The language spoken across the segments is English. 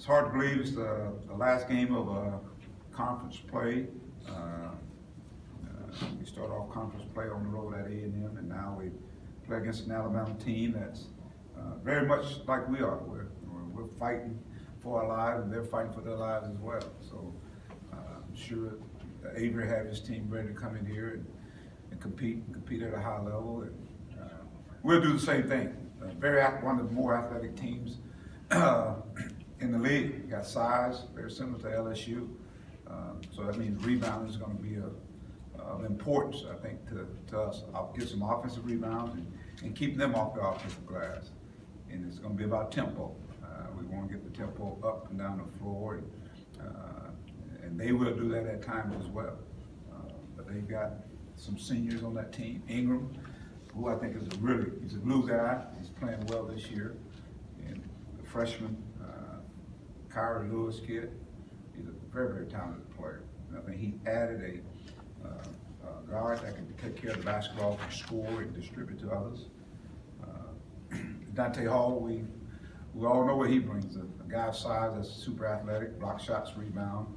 hard to believe it's the last game of conference play. We start off conference play on the road at A&M, and now we play against an Alabama team that's very much like we are. We're fighting for our lives, and they're fighting for their lives as well. So I'm sure Avery had his team ready to come in here and compete at a high level, and we'll do the same thing. One of the more athletic teams in the league. We got size, very similar to LSU. So that means rebounding is going to be of importance, I think, to us. I'll get some offensive rebounds and keep them off the offensive glass. And it's going to be about tempo. We want to get the tempo up and down the floor, and they will do that at times as well. But they've got some seniors on that team. Ingram, who I think is he's a glue guy. He's playing well this year. And the freshman, Kyrie Lewis kid, he's a very, very talented player. And I think he added a guard that can take care of the basketball, can score and distribute to others. Dante Hall, we all know what he brings. A guy of size that's super athletic, block shots, rebound,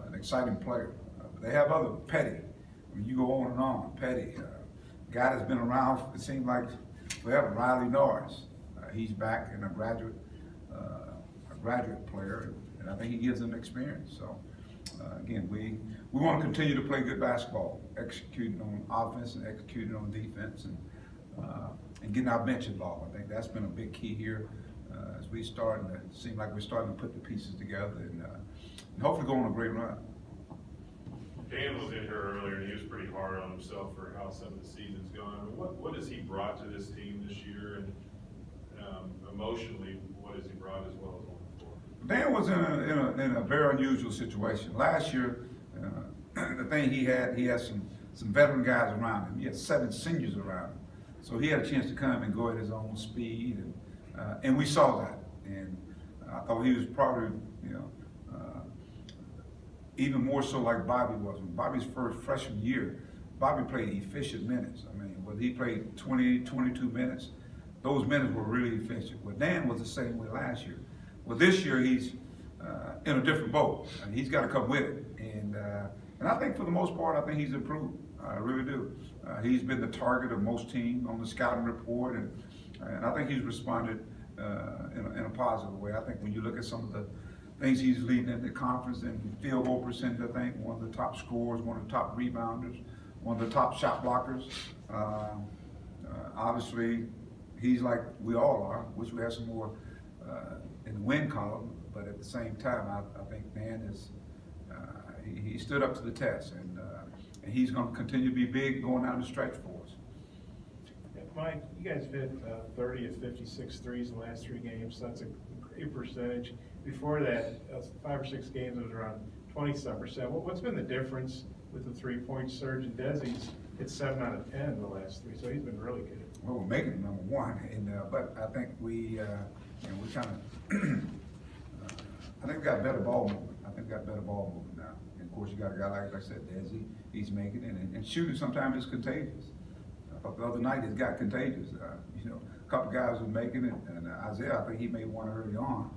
an exciting player. They have other Petty. I mean, you go on and on. Petty, guy that's been around, it seems like forever. Riley Norris, he's back in a graduate player, and I think he gives them experience. So again, we want to continue to play good basketball, executing on offense and executing on defense, and getting our bench involved. I think that's been a big key here as we start, and it seems like we're starting to put the pieces together and hopefully go on a great run. Dan was in here earlier, and he was pretty hard on himself for how some of the season's gone. I mean, what has he brought to this team this year, and emotionally, what has he brought as well as on the floor? Dan was in a very unusual situation. Last year, the thing he had some veteran guys around him. He had 7 seniors around him. So he had a chance to come and go at his own speed, and we saw that. And I thought he was probably, even more so like Bobby was. When Bobby's first freshman year, Bobby played efficient minutes. I mean, whether he played 20, 22 minutes, those minutes were really efficient. Well, Dan was the same way last year. Well, this year he's in a different boat, and he's got to come with it. And I think for the most part, I think he's improved. I really do. He's been the target of most teams on the scouting report, and I think he's responded in a positive way. I think when you look at some of the things he's leading in the conference in field goal percentage, I think one of the top scorers, one of the top rebounders, one of the top shot blockers. Obviously, he's like we all are. Wish we had some more in the win column, but at the same time, I think Dan is he stood up to the test, and he's going to continue to be big going down the stretch for us. Mike, you guys have hit 30 of 56 threes in the last 3 games, so that's a great percentage. Before that, 5 or 6 games, it was around 20-some%. What's been the difference with the 3-point surge? And Desi's hit 7 out of 10 in the last 3, so he's been really good. Well, we're making it number 1, but I think we kind of I think we got better ball movement. I think we got better ball movement now. And of course, you got a guy like I said, Desi. He's making it, and shooting sometimes is contagious. The other night it got contagious. A couple guys were making it, and Isaiah, I think he made one early on,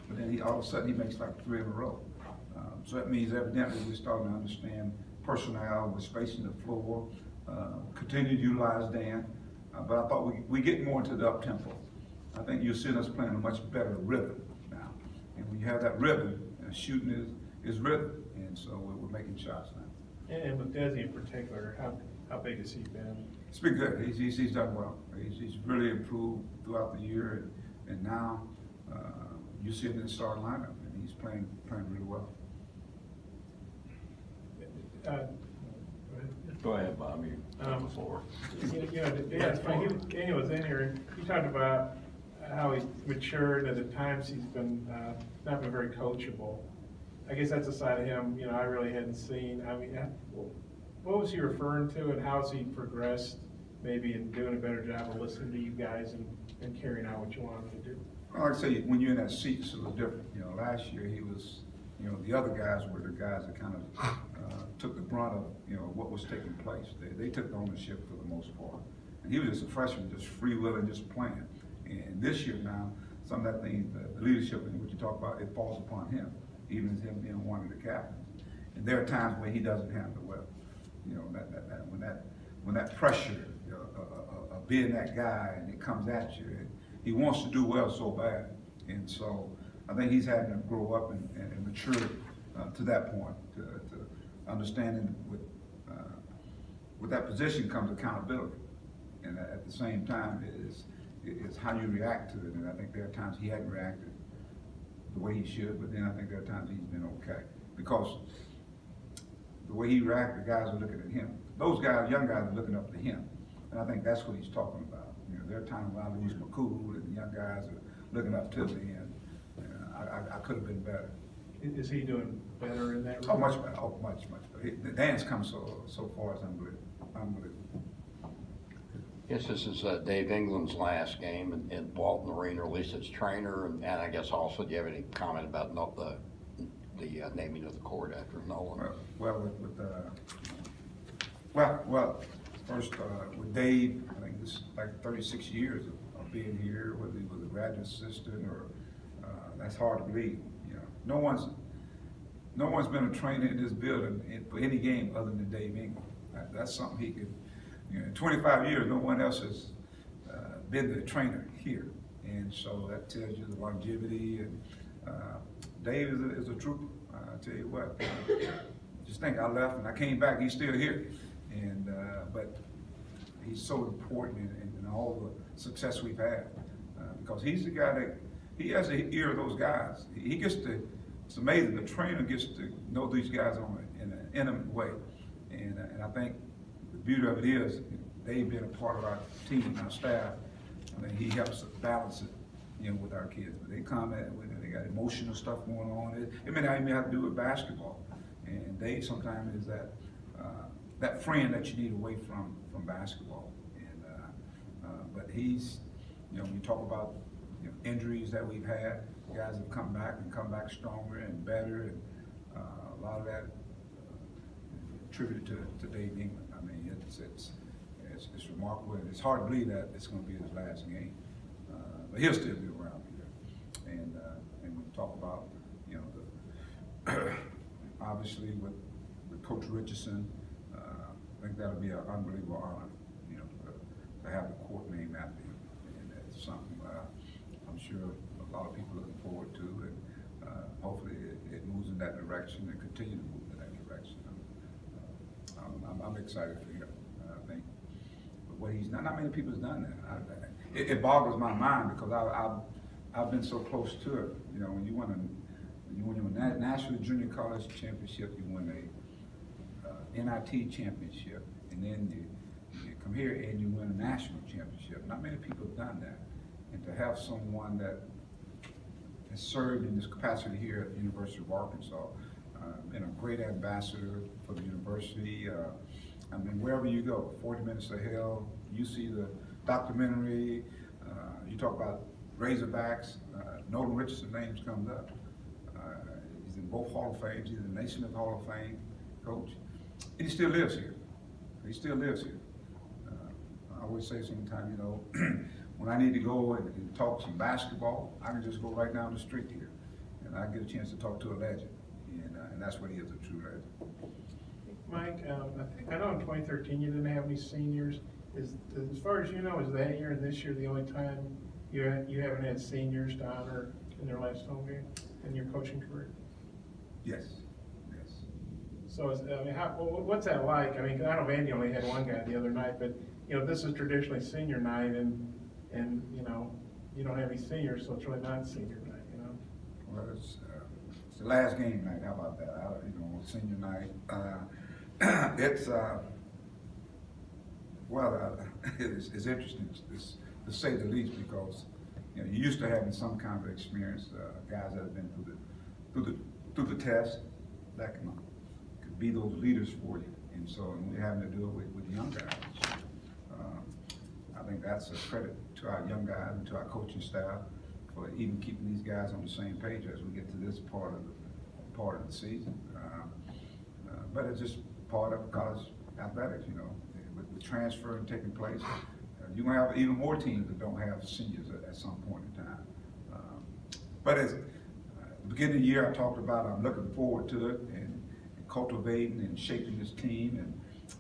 but then all of a sudden he makes like 3 in a row. So that means evidently we're starting to understand personnel, we're spacing the floor, continue to utilize Dan, but I thought we get more into the up tempo. I think you're seeing us playing a much better rhythm now, and when you have that rhythm, shooting is rhythm, and so we're making shots now. And with Desi in particular, how big has he been? It's been good. He's done well. He's really improved throughout the year, and now you see him in the starting lineup, and he's playing really well. Go ahead, Bob. You have the floor. Daniel was in here, and he talked about how he's matured, and at times he's been not been very coachable. I guess that's a side of him, I really hadn't seen. I mean, what was he referring to, and how has he progressed, maybe in doing a better job of listening to you guys and carrying out what you want him to do? Well, like I say, when you're in that seat, it's a little different. Last year he was, the other guys were the guys that kind of took the brunt of, what was taking place. They took the ownership for the most part. And he was just a freshman, just free-willing, just playing. And this year now, some of that thing, the leadership and what you talk about, it falls upon him, even as him being one of the captains. And there are times where he doesn't handle well. You know, when that pressure of being that guy and it comes at you, he wants to do well so bad. And so I think he's having to grow up and mature to that point, to understanding with that position comes accountability. And at the same time is how you react to it. And I think there are times he hadn't reacted the way he should, but then I think there are times he's been okay. Because the way he reacted, the guys are looking at him. Those guys, young guys, are looking up to him. And I think that's what he's talking about. You know, there are times when I lose my cool and the young guys are looking up to me, and I could have been better. Is he doing better in that? Oh, much better. Oh, much better. Dan's come so far as unbelievable. Yes, this is Dave England's last game in Walton Arena, or at least as trainer, and I guess also, do you have any comment about the naming of the court after Nolan? Well, first, with Dave, I think this is like 36 years of being here, whether he was a graduate assistant or, that's hard to believe. You know, no one's been a trainer in this building for any game other than Dave England. That's something he could, you know, in 25 years, no one else has been the trainer here. And so that tells you the longevity, and Dave is a trooper. I tell you what, just think, I left and I came back, he's still here. And but he's so important in all the success we've had, because he's the guy that, he has the ear of those guys. He gets to, it's amazing, the trainer gets to know these guys in an intimate way. And I think the beauty of it is, Dave being a part of our team, our staff, I mean, he helps balance it, you know, with our kids. They come at, they got emotional stuff going on. It may not even have to do with basketball. And Dave sometimes is that friend that you need away from basketball. And but he's, you know, when you talk about, you know, injuries that we've had, guys have come back stronger and better, and a lot of that attributed to Dave England. I mean, it's remarkable, and it's hard to believe that it's going to be his last game, but he'll still be around here. And when you talk about, you know, obviously with Coach Richardson, I think that'll be an unbelievable honor, you know, to have the court named after him, and that's something I'm sure a lot of people are looking forward to, and hopefully it moves in that direction and continue to move in that direction. I'm excited for him. I think what he's done, not many people has done that. It boggles my mind, because I've been so close to it. You know, when you win a national junior college championship, you win a NIT championship, and then you come here and you win a national championship. Not many people have done that, and to have someone that has served in this capacity here at the University of Arkansas, been a great ambassador for the university. I mean, wherever you go, 40 Minutes to Hell, you see the documentary, you talk about Razorbacks, Nolan Richardson names comes up. He's in both Hall of Fame, he's in the Naismith Hall of Fame coach, and he still lives here. He still lives here. I always say sometimes, you know, when I need to go and talk some basketball, I can just go right down the street here, and I get a chance to talk to a legend, and that's what he is, a true legend. Mike, I know in 2013 you didn't have any seniors. As far as you know, is that year and this year the only time you haven't had seniors to honor in their last home game in your coaching career? Yes. So, I mean, what's that like? I mean, I know Vandy only had one guy the other night, but, you know, this is traditionally senior night, and you know, you don't have any seniors, so it's really not senior night, you know? Well, it's the last game night. How about that? You know, senior night. It's interesting to say the least, because, you know, you're used to having some kind of experience, guys that have been through the test that can be those leaders for you, and so we're having to do it with young guys. I think that's a credit to our young guys and to our coaching staff for even keeping these guys on the same page as we get to this part of the season. But it's just part of college athletics, you know, with transfer taking place. You're gonna have even more teams that don't have seniors at some point in time. But as, beginning of the year, I talked about, I'm looking forward to it and cultivating and shaping this team,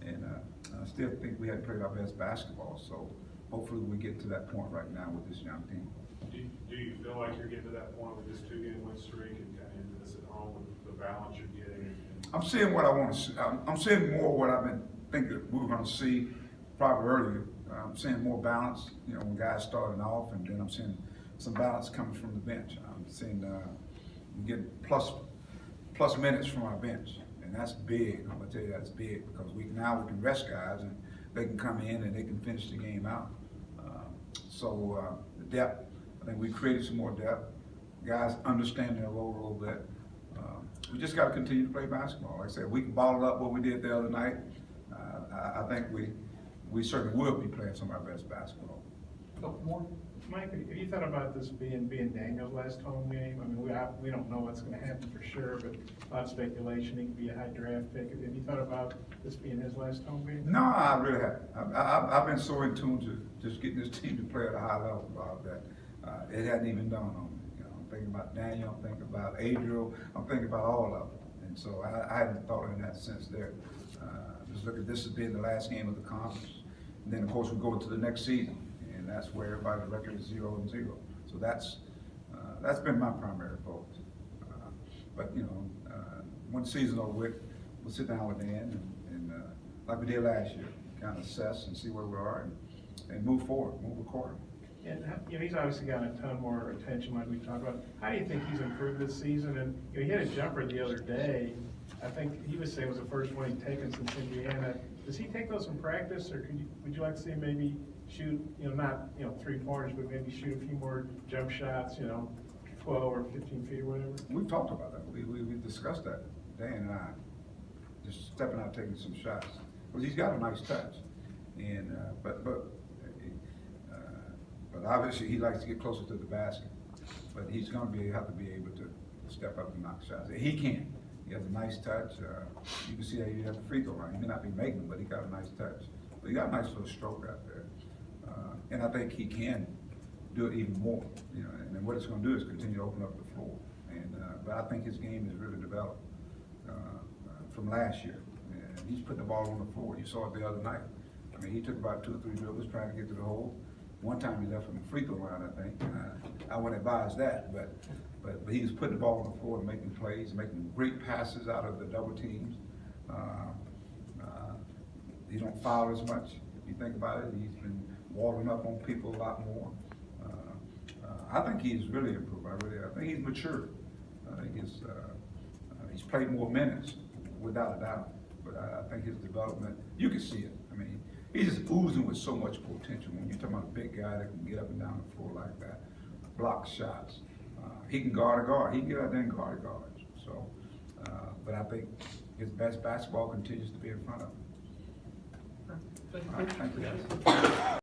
and I still think we hadn't played our best basketball, so hopefully we get to that point right now with this young team. Do you feel like you're getting to that point with this 2-game win streak and kind of into this at home with the balance you're getting? I'm seeing what I want to see. I'm seeing more what I've been thinking we were going to see probably earlier. I'm seeing more balance, you know, when guys starting off, and then I'm seeing some balance coming from the bench. I'm seeing we get plus minutes from our bench, and that's big. I'm gonna tell you that's big because now we can rest guys and they can come in and they can finish the game out. So the depth, I think we created some more depth. Guys understand their role a little bit. We just got to continue to play basketball. Like I said, we can bottle up what we did the other night. I think we certainly will be playing some of our best basketball. Couple more. Mike, have you thought about this being Daniel's last home game? I mean, we don't know what's going to happen for sure, but a lot of speculation. He could be a high draft pick. Have you thought about this being his last home game? No, I really haven't. I've been so in tune to just getting this team to play at a high level that it hadn't even dawned on me. You know, I'm thinking about Daniel, I'm thinking about Adriel, I'm thinking about all of them. And so I hadn't thought in that sense there. Just look at this as being the last game of the conference. And then, of course, we go into the next season, and that's where everybody's record is 0-0. So that's been my primary focus. But you know, when the season's over with, we'll sit down with Dan and like we did last year, kind of assess and see where we are and move forward, move accordingly. And you know, he's obviously gotten a ton more attention, like we talked about. How do you think he's improved this season? And you know, he had a jumper the other day. I think he was saying it was the first one he'd taken since Indiana. Does he take those in practice, or would you like to see him maybe shoot, you know, not 3-pointers, but maybe shoot a few more jump shots, 12 or 15 feet or whatever? We've talked about that. We discussed that, Dan and I, just stepping out, taking some shots. Because he's got a nice touch, and but obviously he likes to get closer to the basket. But he's going to have to be able to step up and knock shots. He can. He has a nice touch. You can see that he has a free throw line. He may not be making them, but he got a nice touch. But he got a nice little stroke out there, and I think he can do it even more. You know, and then what it's going to do is continue to open up the floor. And but I think his game has really developed from last year. And he's putting the ball on the floor. You saw it the other night. I mean, he took about 2 or 3 dribbles trying to get to the hole. One time he left from the free throw line, I think. I wouldn't advise that, but he was putting the ball on the floor and making plays, making great passes out of the double teams. He don't foul as much. If you think about it, he's been walling up on people a lot more. I think he's really improved. I think he's matured. I think he's played more minutes, without a doubt. But I think his development, you can see it. I mean, he's just oozing with so much potential. When you're talking about a big guy that can get up and down the floor like that, block shots. He can guard a guard. He can get out there and guard guards. So, but I think his best basketball continues to be in front of him. All right, thank you guys.